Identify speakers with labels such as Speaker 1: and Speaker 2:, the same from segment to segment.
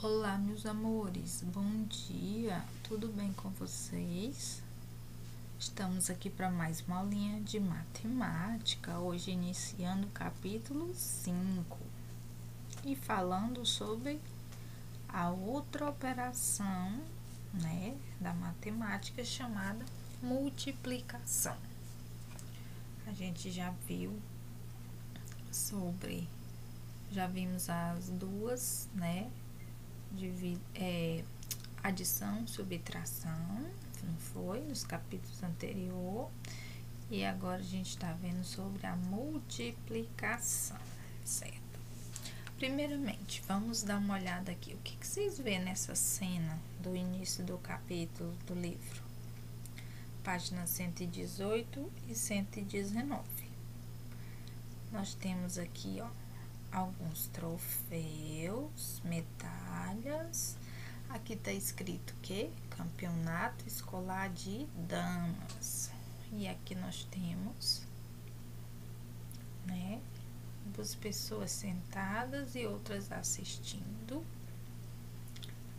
Speaker 1: Olá, meus amores, bom dia, tudo bem com vocês? Estamos aqui para mais uma aulinha de matemática, hoje iniciando o capítulo 5 e falando sobre a outra operação, da matemática chamada multiplicação. A gente já vimos as duas, adição, subtração, não foi? Nos capítulos anteriores. E agora a gente está vendo sobre a multiplicação, certo? Primeiramente, vamos dar uma olhada aqui. O que vocês vê nessa cena do início do capítulo do livro? Páginas 118 e 119. Nós temos aqui, alguns troféus, medalhas. Aqui tá escrito que Campeonato Escolar de Damas. E aqui nós temos, duas pessoas sentadas e outras assistindo.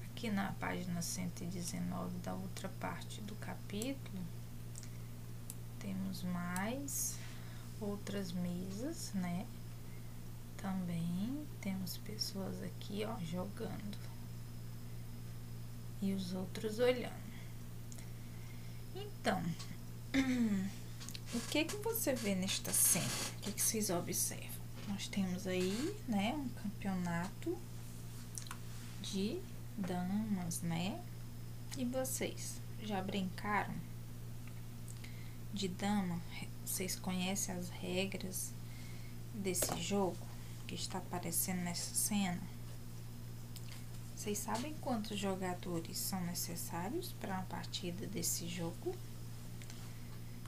Speaker 1: Aqui na página 119 da outra parte do capítulo, temos mais outras mesas, Também temos pessoas aqui, jogando. E os outros olhando. Então, o que você vê nesta cena? O que vocês observam? Nós temos aí, um campeonato de damas, E vocês já brincaram de dama? Vocês conhecem as regras desse jogo que está aparecendo nessa cena? Vocês sabem quantos jogadores são necessários para uma partida desse jogo?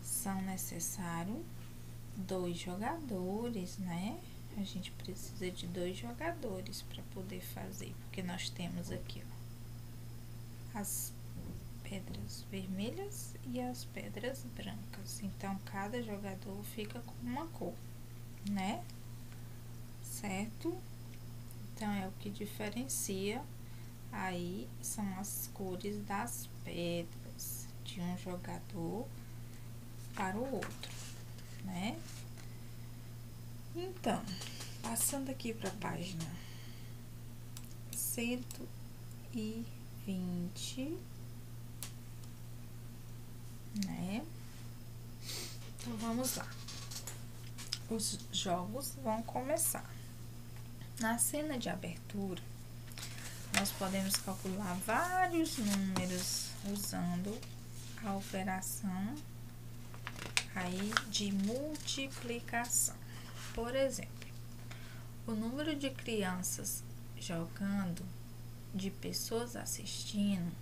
Speaker 1: São necessários 2 jogadores, A gente precisa de 2 jogadores para poder fazer, porque nós temos aqui, as pedras vermelhas e as pedras brancas. Então, cada jogador fica com uma cor, Certo? Então, é o que diferencia aí, são as cores das pedras de um jogador para o outro, Então, passando aqui para a página 120, Então, vamos lá. Os jogos vão começar. Na cena de abertura, nós podemos calcular vários números usando a operação aí de multiplicação. Por exemplo, o número de crianças jogando, de pessoas assistindo,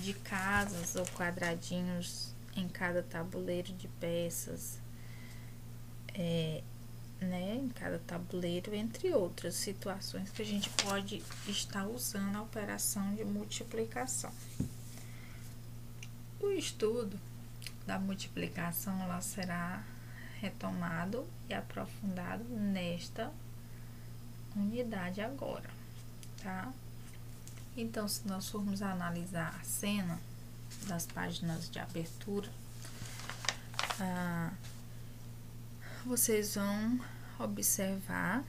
Speaker 1: de casas ou quadradinhos em cada tabuleiro de peças, em cada tabuleiro, entre outras situações que a gente pode estar usando a operação de multiplicação. O estudo da multiplicação ela será retomado e aprofundado nesta unidade agora, tá? Então, se nós formos analisar a cena das páginas de abertura, vocês vão observar,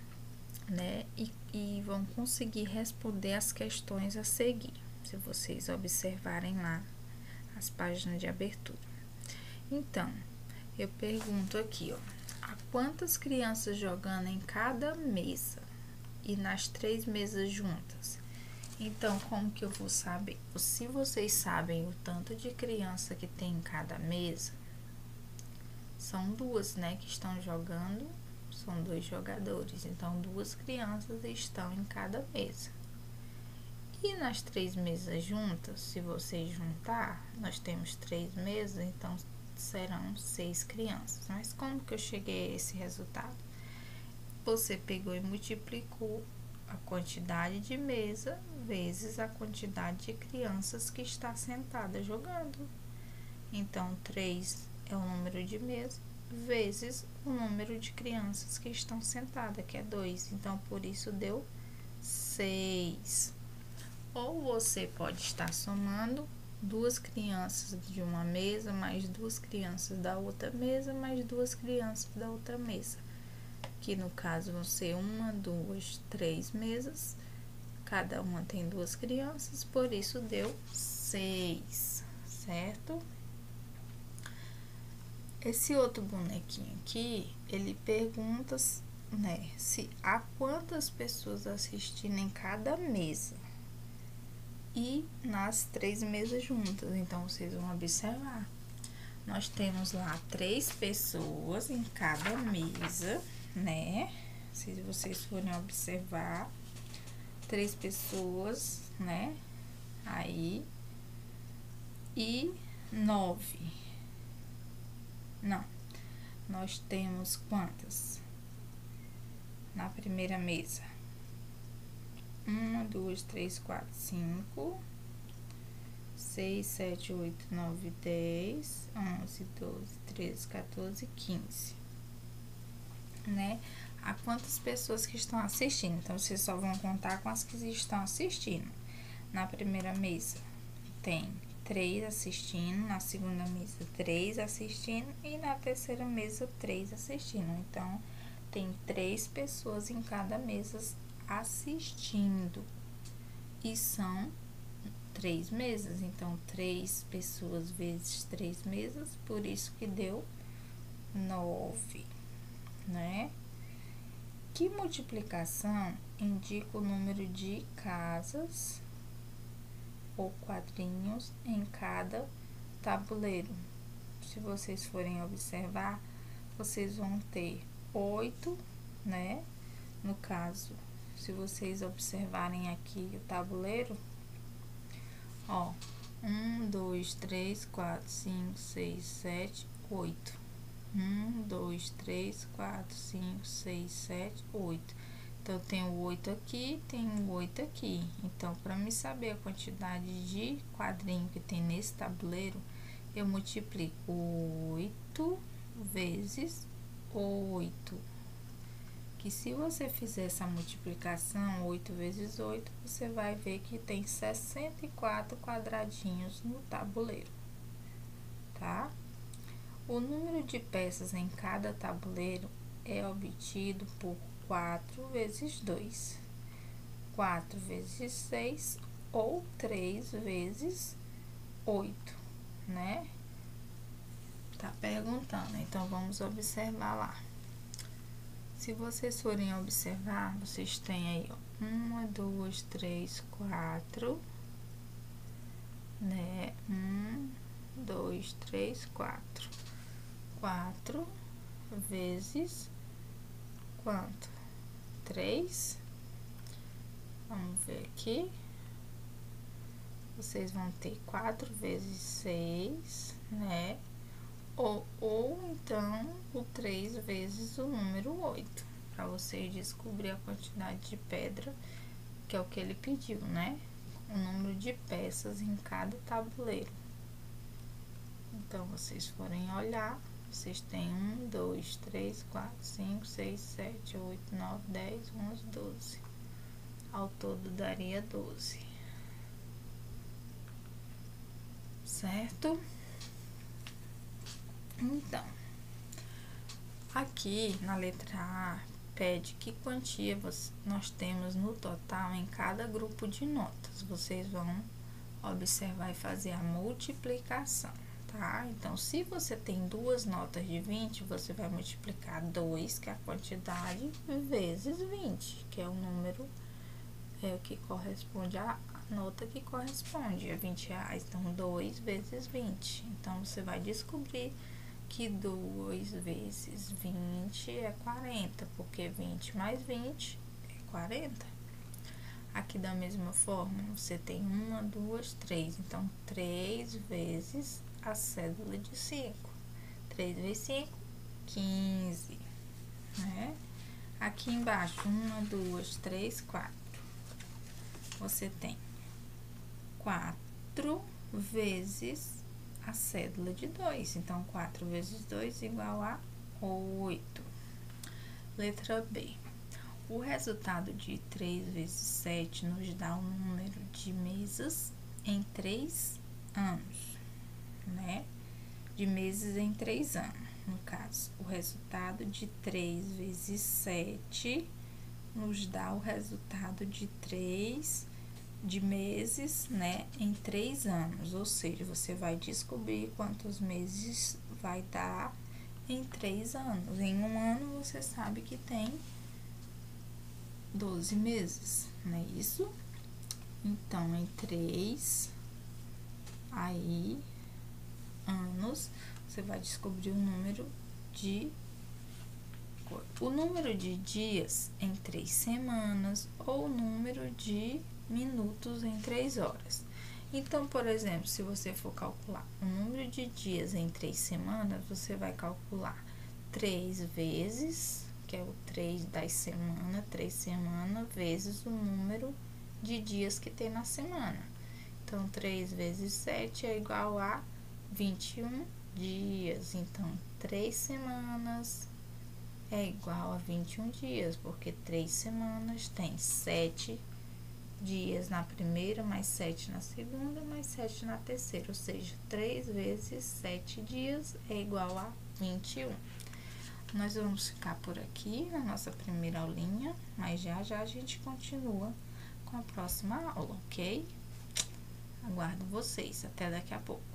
Speaker 1: e vão conseguir responder as questões a seguir, se vocês observarem lá as páginas de abertura. Então, eu pergunto aqui, há quantas crianças jogando em cada mesa e nas 3 mesas juntas? Então, como que eu vou saber? Se vocês sabem o tanto de criança que tem em cada mesa, são 2, que estão jogando, são 2 jogadores. Então, 2 crianças estão em cada mesa. E nas 3 mesas juntas, se vocês juntar, nós temos 3 mesas, então serão 6 crianças. Mas como que eu cheguei a esse resultado? Você pegou e multiplicou a quantidade de mesa vezes a quantidade de crianças que está sentada jogando. Então, 3 é o número de mesa vezes o número de crianças que estão sentadas, que é 2. Então, por isso deu 6. Ou você pode estar somando 2 crianças de uma mesa, mais 2 crianças da outra mesa, mais 2 crianças da outra mesa. Que no caso vão ser 1, 2, 3 mesas. Cada uma tem 2 crianças, por isso deu 6, certo? Esse outro bonequinho aqui, ele pergunta, né, se há quantas pessoas assistindo em cada mesa e nas 3 mesas juntas. Então, vocês vão observar. Nós temos lá 3 pessoas em cada mesa, né? Se vocês forem observar, 3 pessoas, né? Aí, e 9. Não, nós temos quantas? Na primeira mesa. 1, 2, 3, 4, 5, 6, 7, 8, 9, 10, 11, 12, 13, 14, 15. Né? Há quantas pessoas que estão assistindo? Então, vocês só vão contar com as que estão assistindo. Na primeira mesa, tem 3 assistindo, na segunda mesa 3 assistindo e na terceira mesa 3 assistindo. Então, tem 3 pessoas em cada mesa assistindo. E são 3 mesas, então 3 pessoas vezes 3 mesas, por isso que deu 9, né? Que multiplicação indica o número de casas ou quadrinhos em cada tabuleiro? Se vocês forem observar, vocês vão ter 8, né? No caso, se vocês observarem aqui o tabuleiro, ó, 1, 2, 3, 4, 5, 6, 7, 8. 1, 2, 3, 4, 5, 6, 7, 8. Então, tem o 8 aqui, tem o 8 aqui. Então, para me saber a quantidade de quadrinho que tem nesse tabuleiro, eu multiplico 8 vezes 8. Que se você fizer essa multiplicação, 8 vezes 8, você vai ver que tem 64 quadradinhos no tabuleiro, tá? O número de peças em cada tabuleiro é obtido por 4 vezes 2, 4 vezes 6 ou 3 vezes 8, né? Tá perguntando, então vamos observar lá. Se vocês forem observar, vocês têm aí, ó, 1, 2, 3, 4, né? 1, 2, 3, 4. 4 vezes quanto? 3. Vamos ver aqui. Vocês vão ter 4 vezes 6, né? Ou então, o 3 vezes o número 8, para vocês descobrir a quantidade de pedra, que é o que ele pediu, né? O número de peças em cada tabuleiro. Então, vocês forem olhar, vocês têm 1, 2, 3, 4, 5, 6, 7, 8, 9, 10, 11, 12. Ao todo, daria 12. Certo? Então, aqui na letra A, pede que quantia nós temos no total em cada grupo de notas. Vocês vão observar e fazer a multiplicação. Tá? Então, se você tem 2 notas de 20, você vai multiplicar 2, que é a quantidade, vezes 20, que é o número que corresponde à nota que corresponde a R$20. Então, 2 vezes 20. Então, você vai descobrir que 2 vezes 20 é 40, porque 20 mais 20 é 40. Aqui, da mesma forma, você tem 1, 2, 3. Então, 3 vezes a cédula de 5. 3 vezes 5, 15, né? Aqui embaixo, 1, 2, 3, 4. Você tem 4 vezes a cédula de 2. Então, 4 vezes 2 igual a 8. Letra B. O resultado de 3 vezes 7 nos dá o número de meses em 3 anos, né? De meses em 3 anos, no caso. O resultado de 3 vezes 7 nos dá o resultado de 3 de meses, né, em 3 anos. Ou seja, você vai descobrir quantos meses vai dar em 3 anos. Em um ano, você sabe que tem 12 meses, não é isso? Então, em 3 aí anos, você vai descobrir o número de dias em 3 semanas ou o número de minutos em 3 horas. Então, por exemplo, se você for calcular o número de dias em 3 semanas, você vai calcular 3 vezes, que é o 3 das semanas, 3 semanas, vezes o número de dias que tem na semana. Então, 3 vezes 7 é igual a 21 dias. Então, 3 semanas é igual a 21 dias, porque 3 semanas tem 7 dias na primeira, mais 7 na segunda, mais 7 na terceira. Ou seja, 3 vezes 7 dias é igual a 21. Nós vamos ficar por aqui na nossa primeira aulinha, mas já a gente continua com a próxima aula, ok? Aguardo vocês. Até daqui a pouco.